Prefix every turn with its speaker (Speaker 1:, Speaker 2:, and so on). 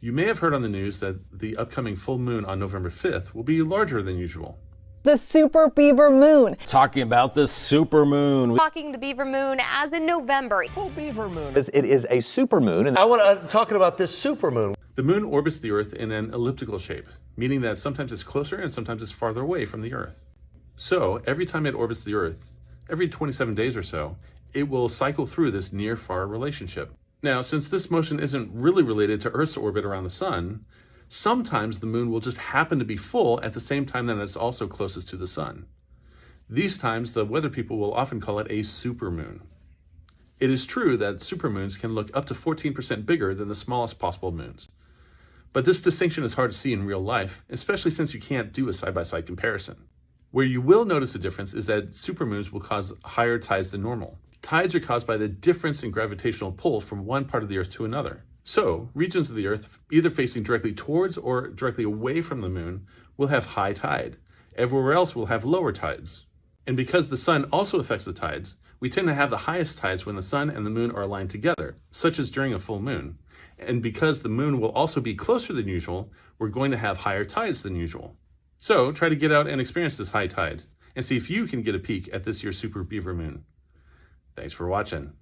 Speaker 1: You may have heard on the news that the upcoming full moon on November 5th will be larger than usual.
Speaker 2: The Super Beaver Moon.
Speaker 3: Talking about the supermoon.
Speaker 4: Talking the beaver moon as in November.
Speaker 5: Full beaver moon. It is a supermoon. And talking about this supermoon.
Speaker 1: The moon orbits the Earth in an elliptical shape, meaning that sometimes it's closer and sometimes it's farther away from the Earth. So every time it orbits the Earth, every 27 days or so, it will cycle through this near-far relationship. Now, since this motion isn't really related to Earth's orbit around the sun, sometimes the moon will just happen to be full at the same time that it's also closest to the sun. These times, the weather people will often call it a supermoon. It is true that supermoons can look up to 14% bigger than the smallest possible moons. But this distinction is hard to see in real life, especially since you can't do a side-by-side comparison. Where you will notice a difference is that supermoons will cause higher tides than normal. Tides are caused by the difference in gravitational pull from one part of the Earth to another. So, regions of the Earth, either facing directly towards or directly away from the moon, will have high tide. Everywhere else will have lower tides. And because the sun also affects the tides, we tend to have the highest tides when the sun and the moon are aligned together, such as during a full moon. And because the moon will also be closer than usual, we're going to have higher tides than usual. So, try to get out and experience this high tide, and see if you can get a peek at this year's Super Beaver Moon. Thanks for watching.